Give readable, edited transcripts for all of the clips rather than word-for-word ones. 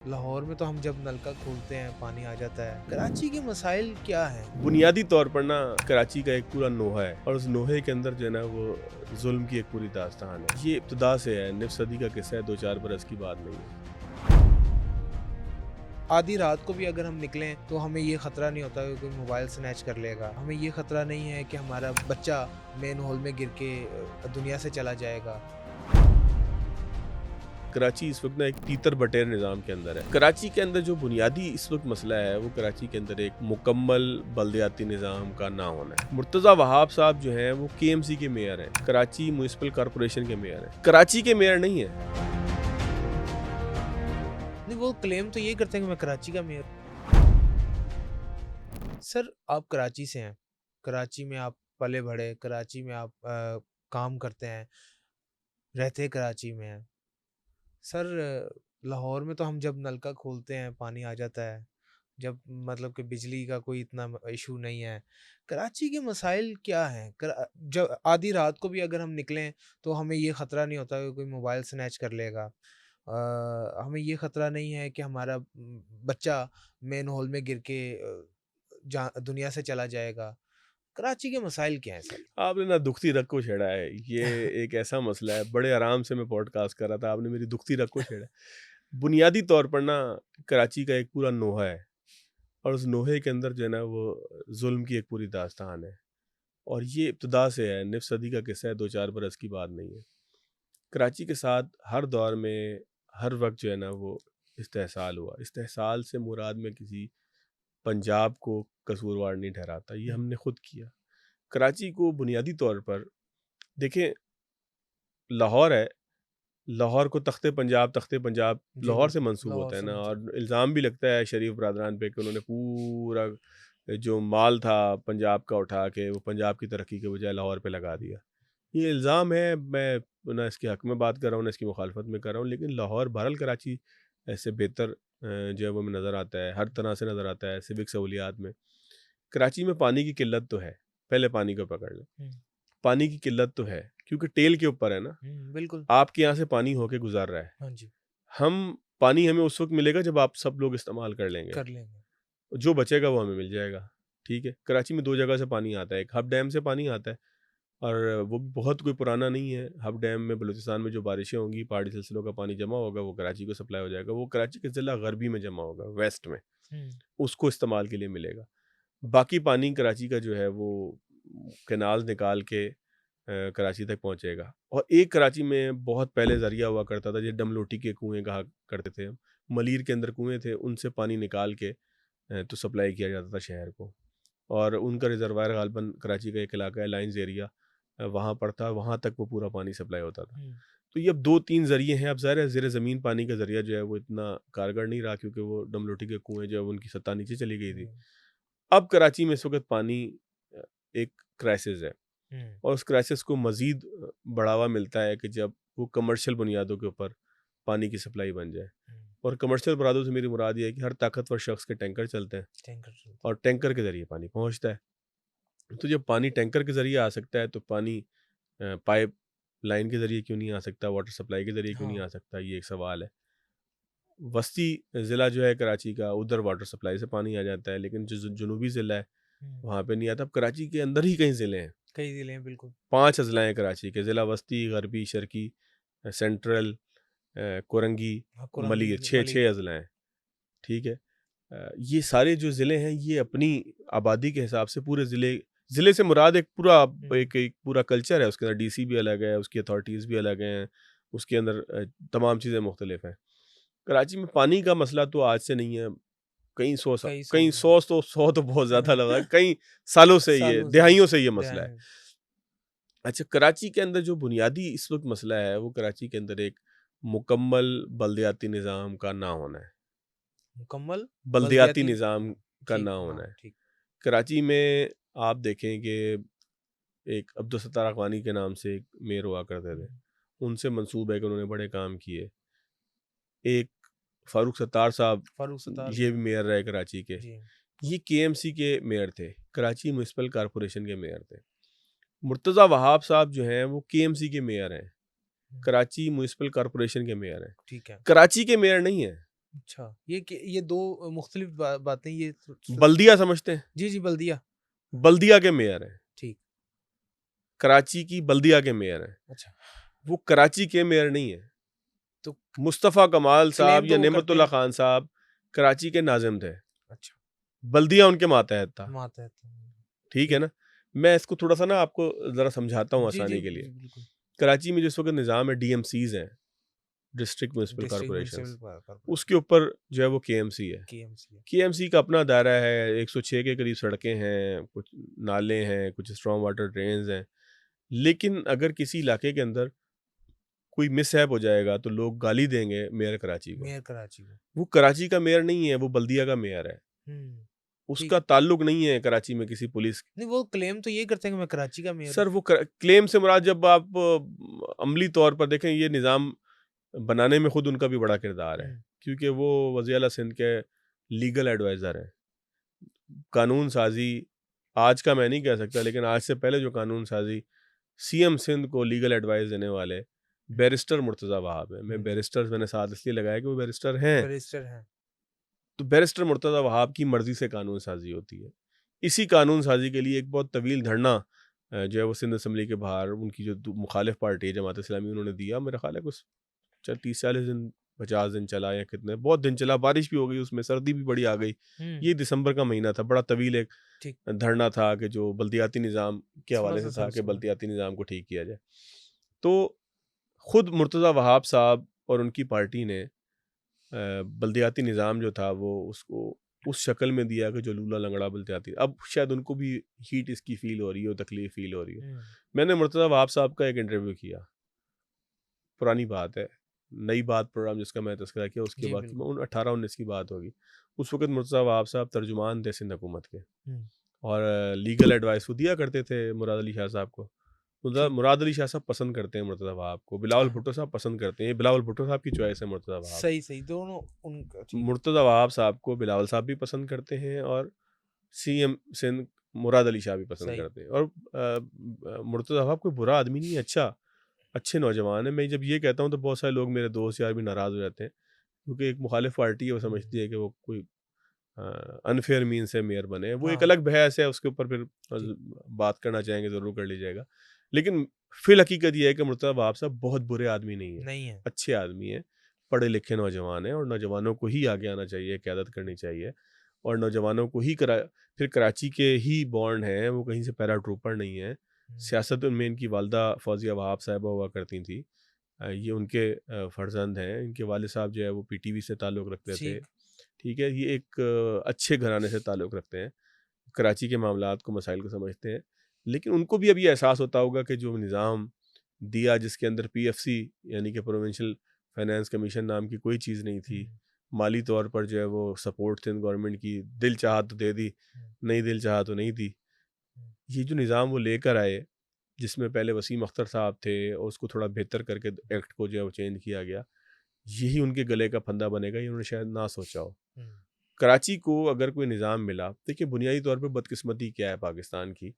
लाहौर में तो हम जब नलका खोलते हैं पानी आ जाता है। कराची के मसाइल क्या हैं? बुनियादी तौर पर ना कराची का एक पूरा नोहा है और उस नोहे के अंदर जो है ना वो जुल्म की एक पूरी दास्तान है। ये इब्तदा से है, निफ सदी का किस्सा है, 2-4 बरस की बात नहीं है। आधी रात को भी अगर हम निकलें तो हमें ये खतरा नहीं होता कि कोई मोबाइल स्नैच कर लेगा। हमें ये खतरा नहीं है कि हमारा बच्चा मेन हॉल में गिर के दुनिया से चला जाएगा। कराची इस वक्त ना एक तीतर बटेर निज़ाम के अंदर है। कराची के अंदर जो बुनियादी इस वक्त मसला है वो कराची के अंदर एक मुकम्मल बल्दियाती निज़ाम का ना होना है। मुर्तज़ा वहाब साहब जो हैं वो KMC के मेयर हैं, कराची म्यूनिसिपल कॉरपोरेशन के मेयर हैं, कराची के मेयर नहीं है। नहीं, वो क्लेम तो ये करते हैं कि मैं कराची का मेयर। सर, आप कराची से हैं, कराची में आप पले बढ़े, कराची में आप काम करते हैं, रहते कराची में हैं। सर, लाहौर में तो हम जब नलका खोलते हैं पानी आ जाता है। जब मतलब कि बिजली का कोई इतना इशू नहीं है। कराची के मसाइल क्या हैं? जब आधी रात को भी अगर हम निकलें तो हमें ये खतरा नहीं होता कि कोई मोबाइल स्नैच कर लेगा। हमें ये खतरा नहीं है कि हमारा बच्चा मेन हॉल में गिर के दुनिया से चला जाएगा। कराची के मसाइल क्या हैं सर? आपने ना दुखती रग को छेड़ा है। ये एक ऐसा मसला है, बड़े आराम से मैं पॉडकास्ट कर रहा था, आपने मेरी दुखती रग को छेड़ा है। बुनियादी तौर पर ना कराची का एक पूरा नोहा है और उस नोहे के अंदर जो है ना वो जुल्म की एक पूरी दास्तान है और ये इब्तदा से है, निफ सदी का किस्सा है, 2-4 बरस की बात नहीं है। कराची के साथ हर दौर में हर वक्त जो है ना वो इस्तेहसाल हुआ। इस्तेहसाल से मुराद में किसी पंजाब को कसूरवार नहीं ठहराता, ये हुँ, हमने खुद किया। कराची को बुनियादी तौर पर देखें, लाहौर है, लाहौर को तख्ते पंजाब जी लाहौर से बिल्कुल, मंसूब लाहौर होता है से ना, मंसूब। और इल्ज़ाम भी लगता है शरीफ बरदरान पे कि उन्होंने पूरा जो माल था पंजाब का उठा के वो पंजाब की तरक्की के बजाय लाहौर पे लगा दिया। ये इल्ज़ाम है, मैं ना इसके हक़ में बात कर रहा हूँ ना इसकी मुखालफत में कर रहा हूँ, लेकिन लाहौर बहरहाल कराची ऐसे बेहतर जो है वो हमें नज़र आता है, हर तरह से नज़र आता है सिविक सहूलियात में। कराची में पानी की किल्लत तो है, पहले पानी को पकड़ लें। हुँ, पानी की किल्लत तो है क्योंकि टेल के ऊपर है ना, बिल्कुल। आपके यहाँ से पानी होके गुज़र रहा है। हाँ जी, हम पानी हमें उस वक़्त मिलेगा जब आप सब लोग इस्तेमाल कर लेंगे। कर लेंगे। जो बचेगा वो हमें मिल जाएगा, ठीक है? कराची में 2 जगह से पानी आता है, एक हब डैम से पानी आता है और वो भी बहुत कोई पुराना नहीं है। हब डैम में बलूचिस्तान में जो बारिशें होंगी, पहाड़ी सिलसिलों का पानी जमा होगा, वो कराची को सप्लाई हो जाएगा। वो कराची के ज़िला गरबी में जमा होगा, वेस्ट में, हुँ, उसको इस्तेमाल के लिए मिलेगा। बाकी पानी कराची का जो है वो कैनाल निकाल के कराची तक पहुँचेगा। और एक कराची में बहुत पहले ज़रिया हुआ करता था, जो डमलोटी के कुएँ कहा करते थे हम। मलीर के अंदर कुएँ थे, उनसे पानी निकाल के तो सप्लाई किया जाता था शहर को। और उनका रिज़र्वायर ग़ालिबन कराची का एक इलाका है लाइन्स एरिया, वहाँ पर था, वहाँ तक वो पूरा पानी सप्लाई होता था। हुँ, तो ये अब 2-3 ज़रिए हैं, अब ज़ाहिर है ज़ेर ज़मीन पानी का ज़रिया जो है वो इतना कारगर नहीं रहा क्योंकि वो डमलोटी के कुएँ जो है उनकी सतह नीचे चली गई थी। हुँ, अब कराची में इस वक़्त पानी अ, एक क्राइसिस है हुँ, और उस क्राइसिस को मज़ीद बढ़ावा मिलता है कि जब वो कमर्शियल बुनियादों के ऊपर पानी की सप्लाई बन जाए। हुँ, और कमर्शियल बुनियादों से मेरी मुराद ये है कि हर ताकतवर शख्स के टैंकर चलते हैं टैंकर चलते हैं। और टैंकर के ज़रिए पानी पहुँचता है। तो जब पानी टैंकर के ज़रिए आ सकता है तो पानी पाइप लाइन के ज़रिए क्यों नहीं आ सकता, वाटर सप्लाई के ज़रिए क्यों नहीं हाँ, आ सकता, ये एक सवाल है। वस्ती ज़िला जो है कराची का, उधर वाटर सप्लाई से पानी आ जाता है, लेकिन जो जनूबी ज़िला है हुँ, वहाँ पे नहीं आता। अब कराची के अंदर ही कई ज़िले हैं, कई ज़िले हैं बिल्कुल। 5 अज़लाँ हैं कराची के, ज़िला वस्ती, गरबी, शर्की, सेंट्रल, कोरंगी, हाँ, कुरंगी, मलीर, 6 मलिर। अज़लाँ हैं, ठीक है? ये सारे जो ज़िले हैं ये अपनी आबादी के हिसाब से पूरे ज़िले, ज़िले से मुराद एक पूरा हुँ, एक पूरा कल्चर है, उसके अंदर डीसी भी अलग है, उसकी अथॉरिटीज़ भी अलग हैं, उसके अंदर तमाम चीज़ें मुख्तलिफ हैं। कराची में पानी का मसला तो आज से नहीं है, कई सौ कई हैं। 100 तो बहुत ज़्यादा लगा, कई सालों से ये, सालों से, दहाइयों से ये मसला है। दहाइयों से। अच्छा, कराची के अंदर जो बुनियादी इस वक़्त मसला है, वो कराची के अंदर एक मुकम्मल बल्दियाती निज़ाम का ना होना है। मुकम्मल बल्दियाती बल्दियाती। निज़ाम का ना ठीक, होना हाँ, है। ठीक। कराची में आप देखें कि एक अब्दुल सत्तार अखवानी के नाम से एक मेयर हुआ करते हुँ, थे। उनसे मंसूब है कि उन्होंने बड़े काम किए। एक फ़ारूक सत्तार साहब, फारूक सत्तार ये जी, भी मेयर रहे कराची के। जी। ये KMC के मेयर थे, कराची म्युनिसिपल कॉर्पोरेशन के मेयर थे। मुर्तज़ा वहाब साहब जो हैं वो KMC के मेयर हैं, हुँ, कराची म्युनिसिपल कॉर्पोरेशन के मेयर हैं। ठीक है। कराची के मेयर नहीं हैं। अच्छा, ये 2 मुख्तलिफ बातें ये बल्दिया समझते हैं? जी, जी, बल्दिया। बल्दिया के मेयर हैं, ठीक। कराची की बल्दिया के मेयर हैं। अच्छा, वो कराची के मेयर नहीं है। तो मुस्तफ़ा कमाल साहब क्लेम या तो वो करते नेमतुल्लाह हैं। खान साहब कराची के नाज़िम थे। अच्छा, बल्दिया उनके मातहत था, मातहत। ठीक है ठीक। ना? मैं इसको थोड़ा-सा ना आपको ज़रा समझाता हूँ जी, जी, आसानी के लिए। जी, बिल्कुल। कराची में जिस वक़्त निज़ाम है डीएमसीज़ हैं, district municipal district municipal corporations, corporation, उसके ऊपर जो है वो केएमसी है। केएमसी है। केएमसी का अपना दायरा है, 106 के करीब सड़कें हैं, कुछ नाले हैं, कुछ स्ट्रॉन्ग वाटर ड्रेन्स हैं। लेकिन अगर किसी इलाके के अंदर कोई मिसहैप हो जाएगा तो लोग गाली देंगे मेयर कराची को। मेयर कराची को। वो कराची का मेयर नहीं है, वो बल्दिया का मेयर है। हुँ, ठीक। उसका ताल्लुक नहीं है कराची में किसी पुलिस। नहीं, वो क्लेम तो ये करते हैं कि मैं कराची का मेयर हूँ। सर वो क्लेम से मुराद, जब आप अमली तौर पर देखें, ये निज़ाम बनाने में खुद उनका भी बड़ा किरदार है, हुँ, क्योंकि वो वज़ीर आला सिंध के लीगल एडवाइज़र हैं। कानून साज़ी आज का मैं नहीं कह सकता, लेकिन आज से पहले जो कानून साज़ी सीएम सिंध को लीगल एडवाइस देने वाले हुँ, बैरिस्टर मुर्तज़ा वहाब हैं। मैं हुँ, बैरिस्टर मैंने साथ इसलिए लगाया कि वो बैरिस्टर हैं। बैरिस्टर हैं। तो बैरिस्टर मुर्तज़ा वहाब की मर्ज़ी से कानून साज़ी होती है। इसी कानून साज़ी के लिए एक बहुत तवील धरना जो है वो सिंध असम्बली के बाहर उनकी जो मुखालिफ पार्टी है जमात इस्लामी, उन्होंने दिया। मेरा ख़्याल है कुछ 30-40 दिन, 50 दिन चला या कितने, बहुत दिन चला। बारिश भी हो गई उसमें, सर्दी भी बड़ी आ गई। हुँ, ये दिसंबर का महीना था। बड़ा तवील एक ठीक। धरना था कि जो बल्दियाती निज़ाम के हवाले से था कि समझ बल्दियाती निज़ाम को ठीक किया जाए। तो खुद मुर्तज़ा वहाब साहब और उनकी पार्टी ने बल्दियाती निज़ाम जो था वो उसको उस शक्ल में दिया कि जो लूला लंगड़ा बल्दियाती, अब शायद उनको भी हीट इसकी फ़ील हो रही हो, तकलीफ़ फ़ील हो रही हो। हुँ, मैंने मुर्तज़ा वहाब साहब का एक इंटरव्यू किया, पुरानी बात है, नई बात प्रोग्राम जिसका मैं तज़किरा किया उसके जी, वक़्त में बिल्कुल। 18-19 की बात होगी। उस वक़्त मुर्तज़ा वहाब साहब तर्जुमान थे सिंध हुकूमत के, हुँ, और लीगल एडवाइस वो दिया करते थे मुराद अली शाह साहब को। ठीक। मुराद अली शाह साहब पसंद करते हैं मुर्तज़ा वहाब को, बिलावल हाँ, भुट्टो साहब पसंद करते हैं। ये बिलावल भुट्टो साहब की चॉइस है मुर्तज़ा वहाब। सही, सही दोनों उनका ठीक। मुर्तज़ा वहाब साहब को बिलावल साहब भी पसंद करते हैं, और सीएम सिंध मुराद अली शाह भी पसंद सही। करते हैं। और मुर्तज़ा वहाब कोई बुरा आदमी नहीं है, अच्छे नौजवान हैं। मैं जब ये कहता हूँ तो बहुत सारे लोग, मेरे दोस्त यार भी नाराज़ हो जाते हैं, क्योंकि एक मुखालिफ पार्टी है, वो हुँ, समझती है कि वो कोई अनफेयर मीन से मेयर बने। वो एक हाँ, अलग बहस है, उसके ऊपर फिर ठीक। बात करना चाहेंगे ज़रूर कर लीजिएगा। लेकिन फिल हकीकत ये है कि मुर्तज़ा वहाब साहब बहुत बुरे आदमी नहीं है, नहीं है। अच्छे आदमी हैं, पढ़े लिखे नौजवान हैं, और नौजवानों को ही आगे आना चाहिए, क़यादत करनी चाहिए, और नौजवानों को ही फिर कराची के ही बॉर्न हैं, वो कहीं से पैरा ट्रूपर नहीं हैं। हुँ, सियासत में इनकी वालदा फ़ौज़िया वहाब साहिबा हुआ करती थीं। ये उनके फ़र्ज़ंद हैं। इनके वालिद साहब जो है वो पीटीवी से ताल्लुक़ रखते थे। ठीक। ठीक है? ये एक अच्छे घराने से ताल्लुक़ रखते हैं। कराची के मामलात को, मसाइल को समझते हैं। लेकिन उनको भी अब ये एहसास होता होगा कि जो निज़ाम दिया, जिसके अंदर पीएफसी यानी कि प्रोविंशियल फाइनेंस कमीशन नाम की कोई चीज़ नहीं थी। हुँ, माली तौर पर जो है वो सपोर्ट सिंध गवर्नमेंट की, दिल चाहा तो दे दी, हुँ, नहीं दिल चाहा तो नहीं दी। हुँ, ये जो निज़ाम वो लेकर आए, जिसमें पहले वसीम अख्तर साहब थे और उसको थोड़ा बेहतर करके एक्ट को जो है वो चेंज किया गया, यही उनके गले का फंदा बनेगा, ये उन्होंने शायद ना सोचा हो। हुँ, कराची को अगर कोई निज़ाम मिला, देखिए बुनियादी तौर पे बदकिस्मती क्या है पाकिस्तान की,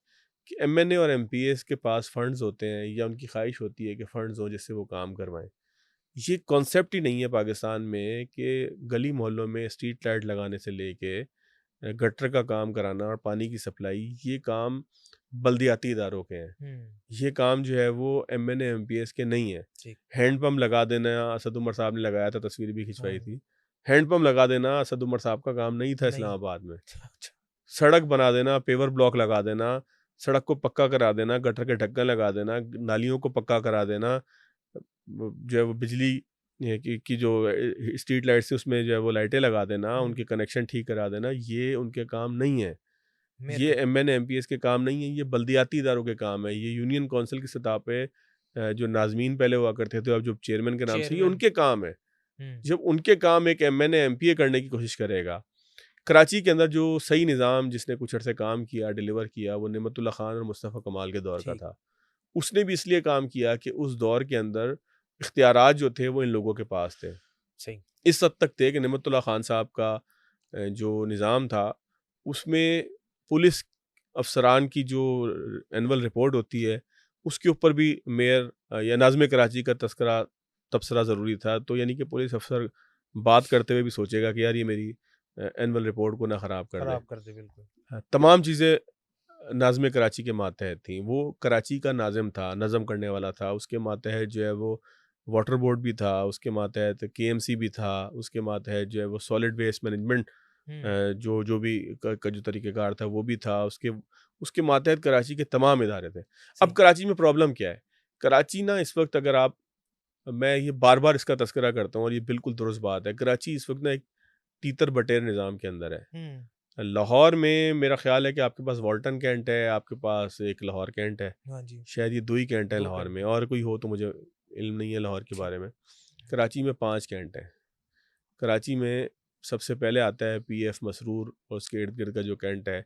कि एमएनए और एमपीएस के पास फंड्स होते हैं, या उनकी ख्वाहिश होती है कि फंड्स हों जिससे वो काम करवाएं। ये कॉन्सेप्ट ही नहीं है पाकिस्तान में कि गली मोहल्लों में स्ट्रीट लाइट लगाने से लेके गटर का काम कराना और पानी की सप्लाई, ये काम बल्दियाती इदारों के हैं। हुँ, ये काम जो है वो एमएनए एमपीएस के नहीं है। ठीक। हैंडपंप लगा देना, असद उमर साहब ने लगाया था, तस्वीर भी खिंचवाई हाँ, थी। हैंडपंप लगा देना असद उमर साहब का काम नहीं था नहीं। इस्लामाबाद में। अच्छा, अच्छा। सड़क बना देना, पेवर ब्लॉक लगा देना, सड़क को पक्का करा देना, गटर के ढक्कन लगा देना, नालियों को पक्का करा देना, जो है वो बिजली की जो स्ट्रीट लाइट्स है उसमें जो है वो लाइटें लगा देना, हुँ, उनके कनेक्शन ठीक करा देना, ये उनके काम नहीं है। मेयर ये के एमएनए एमपीएस के काम नहीं है, ये बल्दियाती इदारों के काम है। ये यूनियन काउंसिल की सतह पे जो नाज़मीन पहले हुआ करते थे, अब जो चेयरमैन के नाम से, ये चेयरमैन। उनके काम है। हुँ, जब उनके काम एक एमएनए एमपीए करने की कोशिश करेगा, कराची के अंदर जो सही निज़ाम जिसने कुछ अरसे काम किया, डिलीवर किया, वो नेमतुल्ला खान और मुस्तफ़ा कमाल के दौर का ठीक। था। उसने भी इसलिए काम किया कि उस दौर के अंदर इख्तियारात जो थे वो इन लोगों के पास थे। सही। इस हद तक थे कि नेमतुल्ला खान साहब का जो निज़ाम था, उसमें पुलिस अफ़सरान की जो एनुअल रिपोर्ट होती है, उसके ऊपर भी मेयर या नाज़िम कराची का तबसरा ज़रूरी था। तो यानी कि पुलिस अफ़सर बात करते हुए भी सोचेगा कि यार ये मेरी एनुअल रिपोर्ट को ना ख़राब कर दे। खराब कर दे, बिल्कुल। तमाम चीज़ें नाज़िम कराची के मातहत थीं। वो कराची का नाज़िम था, नज़म करने वाला था, उसके मातहत जो है वो वाटर बोर्ड भी था, उसके मातहत केएमसी भी था, उसके मातहत जो है वो सॉलिड वेस्ट मैनेजमेंट हुँ, जो जो भी का जो तरीक़ेकार था वो भी था, उसके उसके मातहत कराची के तमाम इदारे थे। अब सही। कराची में प्रॉब्लम क्या है? कराची ना इस वक़्त अगर आप मैं ये बार-बार इसका तज़किरा करता हूँ और ये बिल्कुल दुरुस्त बात है, कराची इस वक़्त ना एक तीतर-बटेर निज़ाम के अंदर है। हुँ, लाहौर में मेरा ख़्याल है कि आपके पास वाल्टन कैंट है, आपके पास एक लाहौर कैंट है, हाँ जी, शायद ये 2 ही कैंट हैं 2 लाहौर में घंटे। और कोई हो तो मुझे इल्म नहीं है लाहौर के ठीक। बारे में। कराची में 5 कैंट हैं। कराची में सबसे पहले आता है पीएफ मसरूर और उसके इर्द-गिर्द का जो कैंट है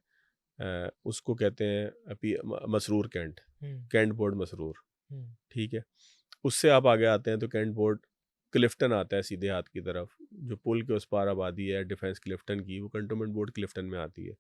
उसको कहते हैं मसरूर कैंट, हुँ, कैंट बोर्ड मसरूर, हुँ, ठीक है? उससे आप आगे आते हैं तो कैंट बोर्ड क्लिफ्टन आता है सीधे हाथ की तरफ, जो पुल के उस पार आबादी है डिफेंस क्लिफ्टन की, वो कंटोनमेंट बोर्ड क्लिफ्टन में आती है।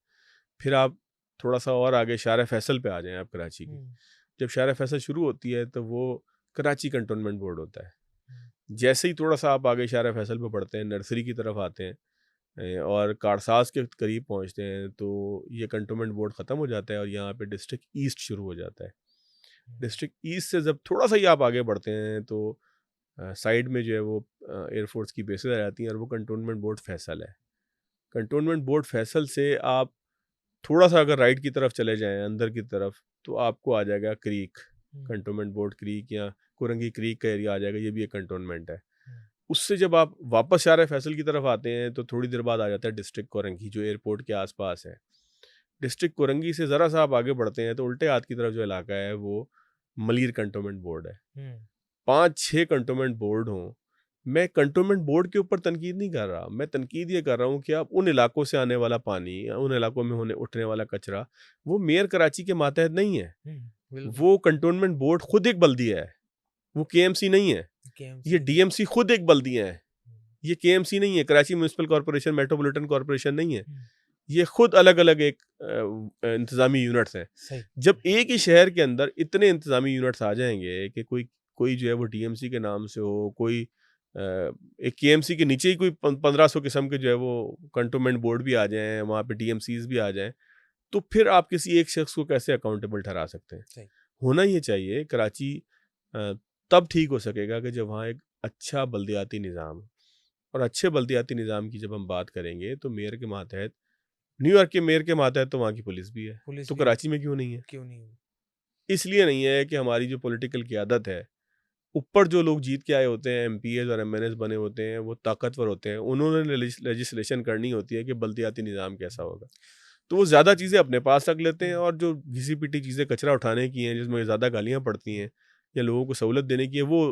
फिर आप थोड़ा-सा और आगे शार फैसल पे आ जाएँ आप कराची के। हुँ, जब शार फैसल शुरू होती है तो वो कराची कंटोनमेंट बोर्ड होता है। हुँ, जैसे ही थोड़ा-सा आप आगे शार फैसल पे बढ़ते हैं, नर्सरी की तरफ आते हैं और कारसाज के करीब पहुँचते हैं तो ये कंटोनमेंट बोर्ड ख़त्म हो जाता है और यहाँ पे डिस्ट्रिक्ट ईस्ट शुरू हो जाता है। हुँ, डिस्ट्रिक्ट ईस्ट से जब थोड़ा-सा ही आप आगे बढ़ते हैं तो साइड में जो है वो एयरफोर्स की बेसेस आ जाती हैं और वो कंटोनमेंट बोर्ड फैसल है। कंटोनमेंट बोर्ड फैसल से आप थोड़ा-सा अगर राइट की तरफ चले जाएँ, अंदर की तरफ, तो आपको आ जाएगा क्रीक, हुँ, कंटोनमेंट बोर्ड क्रीक या कुरंगी क्रीक का एरिया आ जाएगा, ये भी एक कंटोनमेंट है। हुँ, उससे जब आप वापस शार फैसल की तरफ आते हैं, तो थोड़ी देर बाद आ जाता है डिस्ट्रिक्ट कोरंगी, जो एयरपोर्ट के आस-पास है। डिस्ट्रिक्ट कोरंगी से ज़रा-सा आप आगे बढ़ते हैं, तो उल्टे हाथ की तरफ जो इलाका है, वो मलीर कंटोनमेंट बोर्ड है। हुँ, 5-6 कंटोनमेंट बोर्ड हों, मैं कंटोनमेंट बोर्ड के ऊपर तनकीद नहीं कर रहा, मैं तनकीद ये कर रहा हूँ कि आप उन इलाकों से आने वाला पानी या उन इलाकों में होने उठने वाला कचरा, वो मेयर कराची के मातहत नहीं है। हुँ, बिल्कुल। वो कंटोनमेंट बोर्ड खुद एक बल्दिया है, वो केएमसी नहीं है। ये केएमसी नहीं। डीएमसी खुद एक बल्दिया है, हुँ, ये केएमसी नहीं है, Karachi municipal corporation, metropolitan corporation नहीं है। हुँ, ये खुद अलग-अलग एक इंतज़ामी यूनिट्स हैं। सही। जब एक ही शहर के अंदर इतने इंतज़ामी यूनिट्स आ जाएँगे कि कोई कोई जो है वो डीएमसी के नाम से हो, कोई एक केएमसी के नीचे ही कोई 1500 किस्म के जो है वो कंटोनमेंट बोर्ड भी आ जाएँ, वहाँ पे डीएमसीज़ भी आ जाएँ, तो फिर आप किसी एक शख्स को कैसे अकाउंटेबल ठहरा सकते हैं? सही। होना ये चाहिए कराची अ, तब ठीक हो सकेगा कि जब वहाँ एक अच्छा बल्दियाती निज़ाम हो और अच्छे बल्दियाती निज़ाम की जब हम बात करेंगे तो मेयर के मातहत न्यूयॉर्क के मेयर के मातहत तो वहाँ की पुलिस भी है, पुलिस तो भी है, कराची में क्यों नहीं है? क्यों नहीं हुई? इसलिए नहीं है कि हमारी जो पॉलिटिकल क़ियादत है, ऊपर जो लोग जीत के आए होते हैं, एमपीएज़ और एमएनएज़ बने होते हैं, वो ताकतवर होते हैं। उन्होंने लेजिस्लेशन करनी होती है कि बल्दियाती निज़ाम कैसा हुँ, होगा। तो वो ज़्यादा चीज़ें अपने पास रख लेते हैं और जो घिसी-पिटी चीज़ें कचरा उठाने की हैं, जिसमें ज़्यादा गालियाँ पड़ती हैं या लोगों को सहूलत देने की है, वो